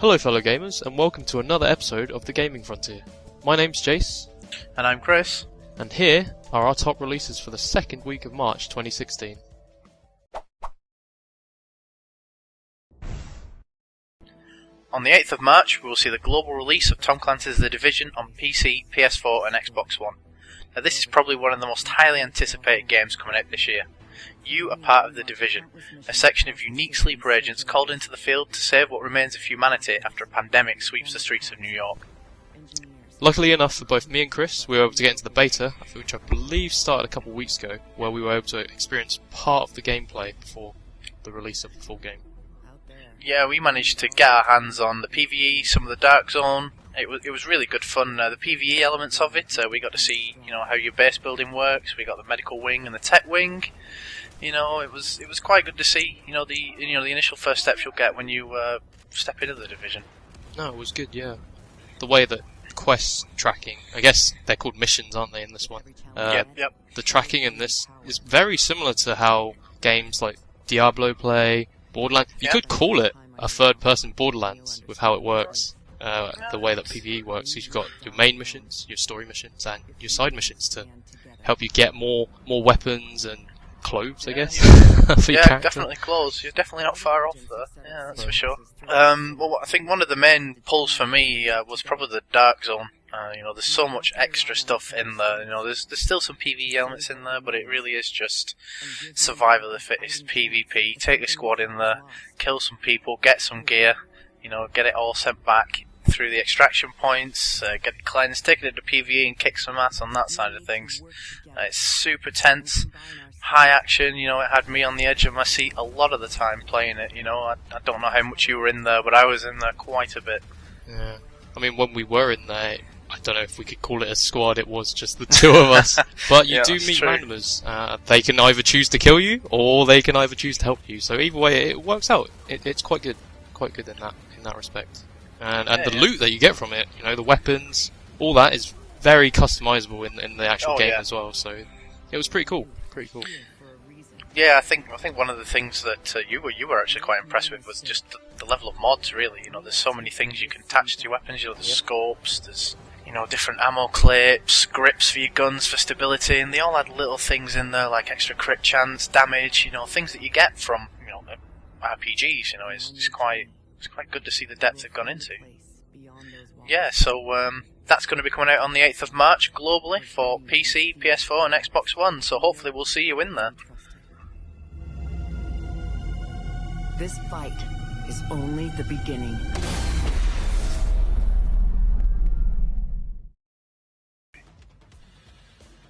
Hello fellow gamers, and welcome to another episode of The Gaming Frontier. My name's Jace. And I'm Chris. And here are our top releases for the second week of March 2016. On the 8th of March, we will see the global release of Tom Clancy's The Division on PC, PS4 and Xbox One. Now this is probably one of the most highly anticipated games coming out this year. You are part of The Division, a section of unique sleeper agents called into the field to save what remains of humanity after a pandemic sweeps the streets of New York. Luckily enough for both me and Chris, we were able to get into the beta, which I believe started a couple of weeks ago, where we were able to experience part of the gameplay before the release of the full game. Yeah, we managed to get our hands on the PvE, some of the Dark Zone. It was really good fun. The PvE elements of it, we got to see how your base building works. We got the medical wing and the tech wing. It was quite good to see. The initial first steps you'll get when you step into the Division. No, it was good. Yeah, the way that quest tracking, I guess they're called missions, aren't they, in this one? Yep. The tracking in this is very similar to how games like Diablo play, Borderlands. You could call it a third-person Borderlands with how it works, the way that PvE works. You've got your main missions, your story missions, and your side missions to help you get more weapons and clothes, I guess. For your character. Definitely clothes. You're definitely not far off there. Yeah, that's for sure. Well, I think one of the main pulls for me was probably the Dark Zone. There's so much extra stuff in there. There's still some PvE elements in there, but it really is just survival of the fittest PvP. Take a squad in there, kill some people, get some gear, get it all sent back through the extraction points, get it cleansed, take it into PvE and kick some ass on that side of things. It's super tense. High action, it had me on the edge of my seat a lot of the time playing it, I don't know how much you were in there, but I was in there quite a bit. Yeah. I mean, when we were in there, I don't know if we could call it a squad, it was just the two of us. But you do meet randomers. They can either choose to kill you, or they can either choose to help you. So either way, it works out. It's quite good in that respect. And the loot that you get from it, the weapons, all that is very customizable in the actual game as well. So it was pretty cool. Yeah, I think one of the things that you were actually quite impressed with was just the level of mods. Really, there's so many things you can attach to your weapons. There's scopes, there's different ammo clips, grips for your guns for stability, and they all had little things in there like extra crit chance, damage. Things that you get from RPGs. It's quite good to see the depth they've gone into. Yeah, so that's going to be coming out on the 8th of March globally for PC, PS4 and Xbox One, so hopefully we'll see you in there. This fight is only the beginning.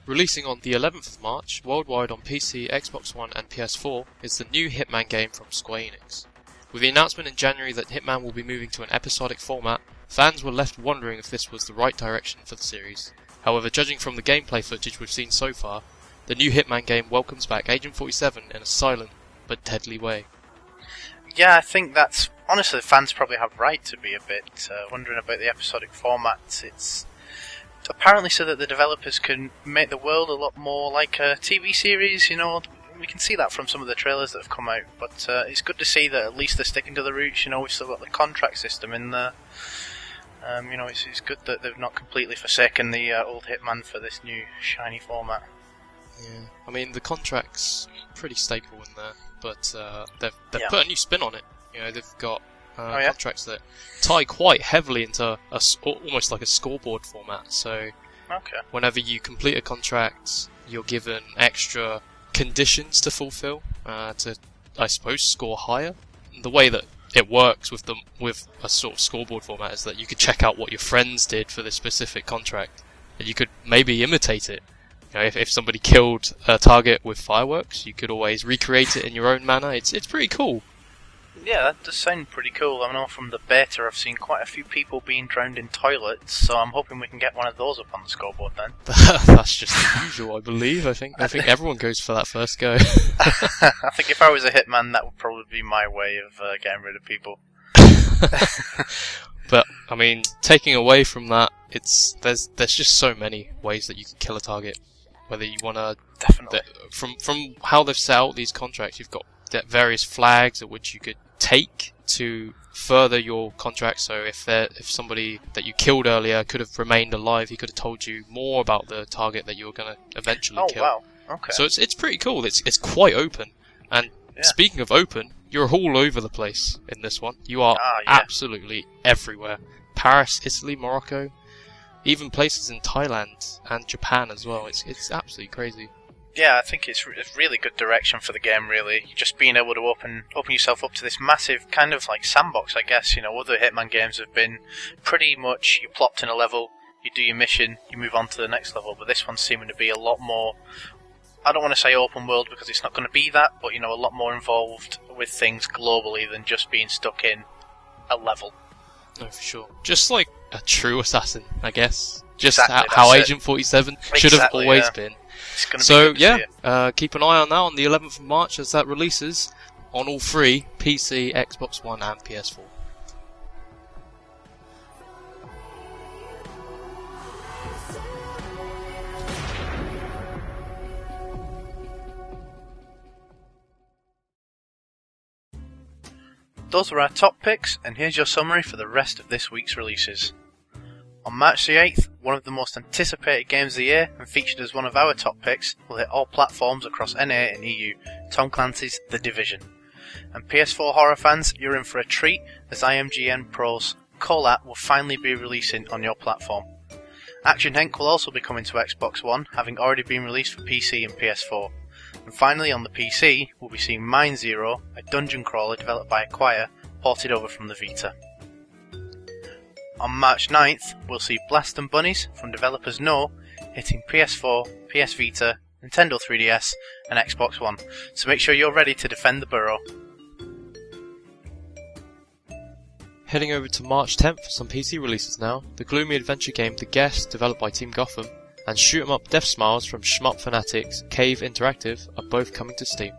Releasing on the 11th of March, worldwide on PC, Xbox One and PS4, is the new Hitman game from Square Enix. With the announcement in January that Hitman will be moving to an episodic format, fans were left wondering if this was the right direction for the series. However, judging from the gameplay footage we've seen so far, the new Hitman game welcomes back Agent 47 in a silent but deadly way. Yeah, I think that's... Honestly, fans probably have right to be a bit wondering about the episodic format. It's apparently so that the developers can make the world a lot more like a TV series, We can see that from some of the trailers that have come out, but it's good to see that at least they're sticking to the roots. We've still got the contract system in there. It's good that they've not completely forsaken the old Hitman for this new shiny format. Yeah, I mean the contract's pretty stable in there, but they've put a new spin on it. They've got contracts that tie quite heavily into almost like a scoreboard format. So whenever you complete a contract, you're given extra conditions to fulfill to, I suppose, score higher. The way that it works with a sort of scoreboard format is that you could check out what your friends did for this specific contract, and you could maybe imitate it. If somebody killed a target with fireworks, you could always recreate it in your own manner. It's pretty cool. Yeah, that does sound pretty cool. I know from the beta I've seen quite a few people being drowned in toilets, so I'm hoping we can get one of those up on the scoreboard then. That's just the usual, I believe. I think everyone goes for that first go. I think if I was a hitman, that would probably be my way of getting rid of people. But I mean, taking away from that, there's just so many ways that you can kill a target. Whether you want to, definitely from how they've set out these contracts, you've got various flags at which you could take to further your contract. So if somebody that you killed earlier could have remained alive, he could have told you more about the target that you were going to eventually kill. Oh wow, okay. So it's pretty cool. It's quite open. And speaking of open, you're all over the place in this one. You are absolutely everywhere. Paris, Italy, Morocco, even places in Thailand and Japan as well. It's absolutely crazy. Yeah, I think it's really good direction for the game, really. Just being able to open yourself up to this massive kind of like sandbox, I guess. You know, other Hitman games have been pretty much, you're plopped in a level, you do your mission, you move on to the next level, but this one's seeming to be a lot more, I don't want to say open world because it's not going to be that, but, you know, a lot more involved with things globally than just being stuck in a level. No, for sure. Just like a true assassin, I guess. Just exactly, how Agent 47 should have always been. So yeah, keep an eye on that on the 11th of March as that releases on all three, PC, Xbox One and PS4. Those were our top picks, and here's your summary for the rest of this week's releases. On March the 8th, one of the most anticipated games of the year, and featured as one of our top picks, will hit all platforms across NA and EU, Tom Clancy's The Division. And PS4 horror fans, you're in for a treat, as IMGN Pro's Colat will finally be releasing on your platform. Action Henk will also be coming to Xbox One, having already been released for PC and PS4. And finally on the PC, we'll be seeing Mine Zero, a dungeon crawler developed by Acquire, ported over from the Vita. On March 9th, we'll see Blast and Bunnies from developers No hitting PS4, PS Vita, Nintendo 3DS and Xbox One, so make sure you're ready to defend the borough. Heading over to March 10th for some PC releases now, the gloomy adventure game The Guest, developed by Team Gotham, and Shoot 'em Up Death Smiles from Shmup Fanatics Cave Interactive are both coming to Steam.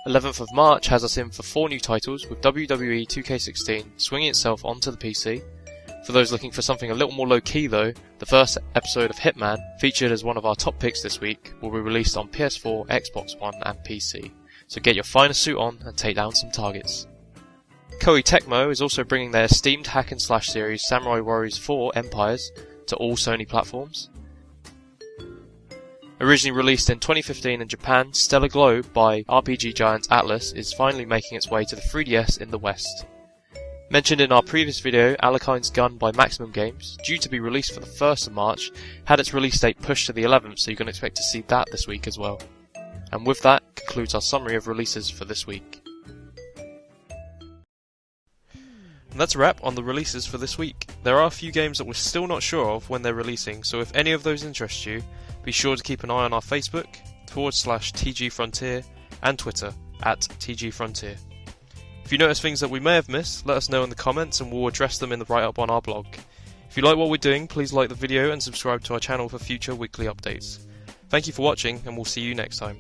11th of March has us in for 4 new titles, with WWE 2K16 swinging itself onto the PC. For those looking for something a little more low-key though, the first episode of Hitman, featured as one of our top picks this week, will be released on PS4, Xbox One and PC. So get your finest suit on and take down some targets. Koei Tecmo is also bringing their esteemed hack-and-slash series Samurai Warriors 4 Empires to all Sony platforms. Originally released in 2015 in Japan, Stellar Globe by RPG giant Atlas is finally making its way to the 3DS in the West. Mentioned in our previous video, Alekine's Gun by Maximum Games, due to be released for the 1st of March, had its release date pushed to the 11th, so you can expect to see that this week as well. And with that, concludes our summary of releases for this week. And that's a wrap on the releases for this week. There are a few games that we're still not sure of when they're releasing, so if any of those interest you, be sure to keep an eye on our Facebook, /TG Frontier, and Twitter, @TG Frontier. If you notice things that we may have missed, let us know in the comments and we'll address them in the write-up on our blog. If you like what we're doing, please like the video and subscribe to our channel for future weekly updates. Thank you for watching, and we'll see you next time.